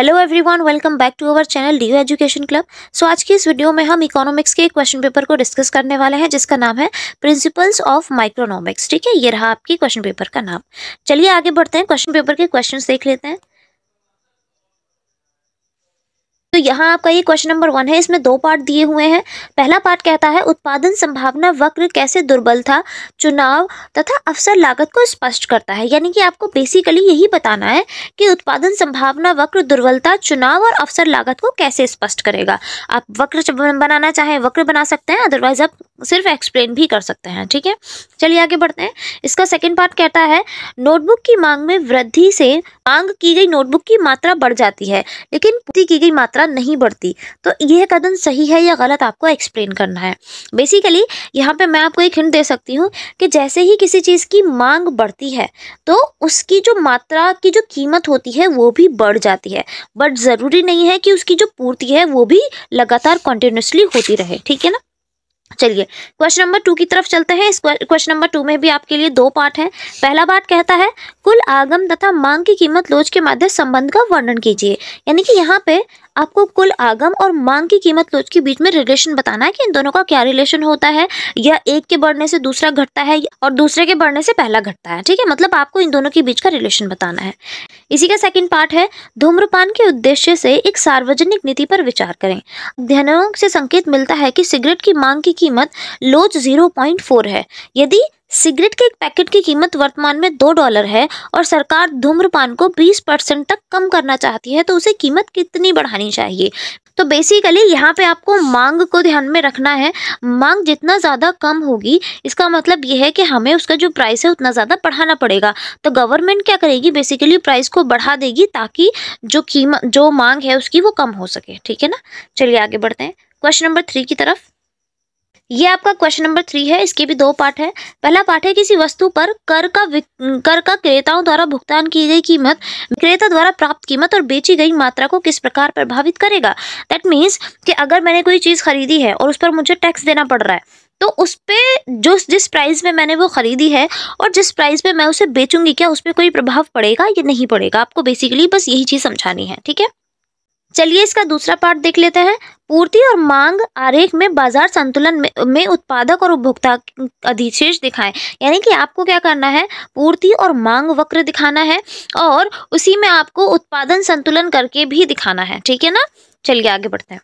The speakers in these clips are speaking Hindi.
Hello everyone, welcome back to our channel DU education club. So आज की इस वीडियो में हम इकोनॉमिक्स के क्वेश्चन पेपर को डिस्कस करने वाले हैं जिसका नाम है प्रिंसिपल्स ऑफ माइक्रोनॉमिक्स। ठीक है, ये रहा आपकी क्वेश्चन पेपर का नाम। चलिए आगे बढ़ते हैं, क्वेश्चन पेपर के क्वेश्चंस देख लेते हैं। तो यहाँ आपका ये क्वेश्चन नंबर 1 है, इसमें 2 पार्ट दिए हुए हैं। पहला पार्ट कहता है उत्पादन संभावना वक्र कैसे दुर्बल था, चुनाव तथा अवसर लागत को स्पष्ट करता है। यानी कि आपको बेसिकली यही बताना है कि उत्पादन संभावना वक्र दुर्बलता, चुनाव और अवसर लागत को कैसे स्पष्ट करेगा। आप वक्र बनाना चाहें वक्र बना सकते हैं, अदरवाइज आप सिर्फ एक्सप्लेन भी कर सकते हैं। ठीक है, चलिए आगे बढ़ते हैं। इसका सेकेंड पार्ट कहता है नोटबुक की मांग में वृद्धि से मांग की गई नोटबुक की मात्रा बढ़ जाती है लेकिन पूर्ति की गई मात्रा नहीं बढ़ती। तो यह कथन सही है या गलत आपको एक्सप्लेन करना है। बेसिकली यहाँ पे मैं आपको एक हिंट दे सकती हूँ कि जैसे ही किसी चीज़ की मांग बढ़ती है तो उसकी जो मात्रा की जो कीमत होती है वो भी बढ़ जाती है, बट ज़रूरी नहीं है कि उसकी जो पूर्ति है वो भी लगातार कंटिन्यूसली होती रहे। ठीक है ना। चलिए क्वेश्चन नंबर 2 की तरफ चलते हैं। इस क्वेश्चन नंबर 2 में भी आपके लिए 2 पार्ट हैं। पहला पार्ट कहता है कुल आगम तथा मांग की कीमत लोच के मध्य संबंध का वर्णन कीजिए। यानी कि यहाँ पे आपको कुल आगम और मांग की कीमत लोच के बीच में रिलेशन बताना है कि इन दोनों का क्या रिलेशन होता है, या एक के बढ़ने से दूसरा घटता है और दूसरे के बढ़ने से पहला घटता है। ठीक है, मतलब आपको इन दोनों के बीच का रिलेशन बताना है। इसी का सेकंड पार्ट है धूम्रपान के उद्देश्य से एक सार्वजनिक नीति पर विचार करें। अध्ययनों से संकेत मिलता है कि सिगरेट की मांग की कीमत लोच 0.4 है। यदि सिगरेट के एक पैकेट की कीमत वर्तमान में $2 है और सरकार धूम्रपान को 20% तक कम करना चाहती है तो उसे कीमत कितनी बढ़ानी चाहिए। तो बेसिकली यहाँ पे आपको मांग को ध्यान में रखना है। मांग जितना ज़्यादा कम होगी इसका मतलब ये है कि हमें उसका जो प्राइस है उतना ज़्यादा बढ़ाना पड़ेगा। तो गवर्नमेंट क्या करेगी, बेसिकली प्राइस को बढ़ा देगी ताकि जो मांग है उसकी वो कम हो सके। ठीक है ना। चलिए आगे बढ़ते हैं क्वेश्चन नंबर 3 की तरफ। ये आपका क्वेश्चन नंबर 3 है, इसके भी 2 पार्ट है। पहला पार्ट है किसी वस्तु पर कर का क्रेताओं द्वारा भुगतान की गई कीमत विक्रेता द्वारा प्राप्त कीमत और बेची गई मात्रा को किस प्रकार प्रभावित करेगा। दैट मीन्स कि अगर मैंने कोई चीज़ खरीदी है और उस पर मुझे टैक्स देना पड़ रहा है तो उस पर जिस प्राइस में मैंने वो खरीदी है और जिस प्राइस में मैं उसे बेचूंगी, क्या उस पर कोई प्रभाव पड़ेगा या नहीं पड़ेगा। आपको बेसिकली बस यही चीज़ समझानी है। ठीक है, चलिए इसका दूसरा पार्ट देख लेते हैं। पूर्ति और मांग आरेख में बाजार संतुलन में उत्पादक और उपभोक्ता अधिशेष दिखाएं। यानी कि आपको क्या करना है, पूर्ति और मांग वक्र दिखाना है और उसी में आपको उत्पादन संतुलन करके भी दिखाना है। ठीक है ना। चलिए आगे बढ़ते हैं।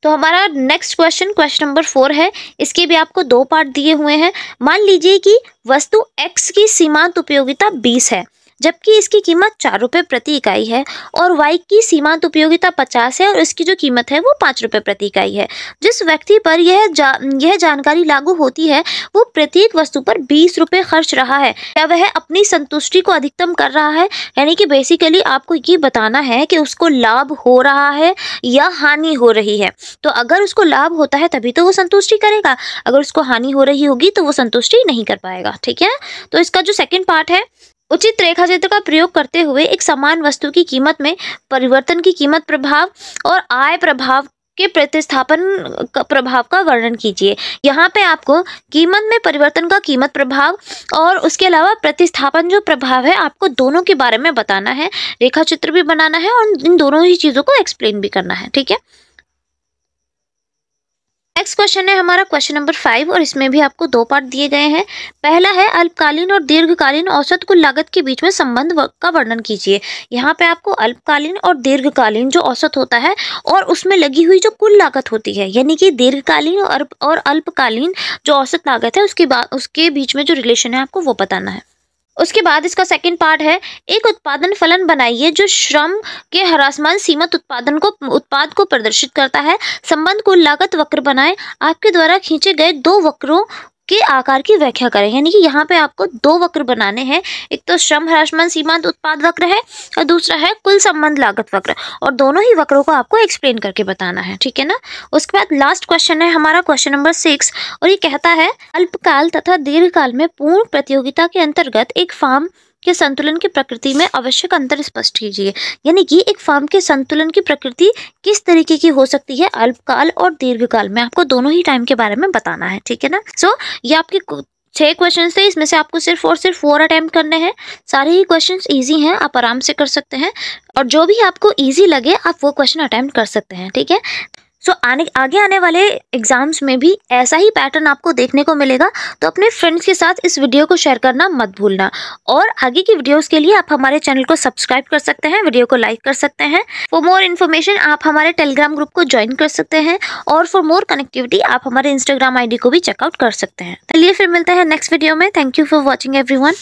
तो हमारा नेक्स्ट क्वेश्चन नंबर 4 है, इसके भी आपको 2 पार्ट दिए हुए हैं। मान लीजिए कि वस्तु X की सीमांत उपयोगिता 20 है जबकि इसकी कीमत 4 रुपये प्रति इकाई है, और Y की सीमांत उपयोगिता 50 है और इसकी जो कीमत है वो 5 रुपये प्रति इकाई है। जिस व्यक्ति पर यह जानकारी लागू होती है वो प्रत्येक वस्तु पर 20 रुपये खर्च रहा है, क्या वह अपनी संतुष्टि को अधिकतम कर रहा है। यानी कि बेसिकली आपको ये बताना है कि उसको लाभ हो रहा है या हानि हो रही है। तो अगर उसको लाभ होता है तभी तो वो संतुष्टि करेगा, अगर उसको हानि हो रही होगी तो वो संतुष्टि नहीं कर पाएगा। ठीक है, तो इसका जो सेकंड पार्ट है, उचित रेखाचित्र का प्रयोग करते हुए एक समान वस्तु की कीमत में परिवर्तन की कीमत प्रभाव और आय प्रभाव के प्रतिस्थापन प्रभाव का वर्णन कीजिए। यहाँ पे आपको कीमत में परिवर्तन का कीमत प्रभाव और उसके अलावा प्रतिस्थापन जो प्रभाव है आपको दोनों के बारे में बताना है, रेखाचित्र भी बनाना है और इन दोनों ही चीज़ों को एक्सप्लेन भी करना है। ठीक है, नेक्स्ट क्वेश्चन है हमारा क्वेश्चन नंबर 5 और इसमें भी आपको 2 पार्ट दिए गए हैं। पहला है अल्पकालीन और दीर्घकालीन औसत कुल लागत के बीच में संबंध का वर्णन कीजिए। यहाँ पे आपको अल्पकालीन और दीर्घकालीन जो औसत होता है और उसमें लगी हुई जो कुल लागत होती है, यानी कि दीर्घकालीन और अल्पकालीन जो औसत लागत है उसके बीच में जो रिलेशन है आपको वो बताना है। उसके बाद इसका सेकंड पार्ट है एक उत्पादन फलन बनाइए जो श्रम के ह्रासमान सीमित उत्पाद को प्रदर्शित करता है। संबंध कुल लागत वक्र बनाएं। आपके द्वारा खींचे गए 2 वक्रों के आकार की व्याख्या करें। यानी कि यहाँ पे आपको 2 वक्र बनाने हैं, एक तो श्रम ह्रासमान सीमांत उत्पाद वक्र है और दूसरा है कुल संबंध लागत वक्र, और दोनों ही वक्रों को आपको एक्सप्लेन करके बताना है। ठीक है ना। उसके बाद लास्ट क्वेश्चन है हमारा क्वेश्चन नंबर 6 और ये कहता है अल्पकाल तथा दीर्घकाल में पूर्ण प्रतियोगिता के अंतर्गत एक फर्म के संतुलन की प्रकृति में आवश्यक अंतर स्पष्ट कीजिए। यानी कि एक फर्म के संतुलन की प्रकृति किस तरीके की हो सकती है अल्पकाल और दीर्घकाल में, आपको दोनों ही टाइम के बारे में बताना है। ठीक है ना। सो ये आपकी 6 क्वेश्चन थे, इसमें से आपको सिर्फ और सिर्फ 4 अटेम्प्ट करने हैं। सारे ही क्वेश्चंस इजी हैं, आप आराम से कर सकते हैं और जो भी आपको इजी लगे आप वो क्वेश्चन अटेम्प्ट कर सकते हैं, ठीक है। सो आगे आने वाले एग्जाम्स में भी ऐसा ही पैटर्न आपको देखने को मिलेगा, तो अपने फ्रेंड्स के साथ इस वीडियो को शेयर करना मत भूलना। और आगे की वीडियोस के लिए आप हमारे चैनल को सब्सक्राइब कर सकते हैं, वीडियो को लाइक कर सकते हैं। फॉर मोर इन्फॉर्मेशन आप हमारे टेलीग्राम ग्रुप को ज्वाइन कर सकते हैं और फॉर मोर कनेक्टिविटी आप हमारे इंस्टाग्राम ID को भी चेकआउट कर सकते हैं। चलिए फिर मिलते हैं नेक्स्ट वीडियो में। Thank you for watching everyone.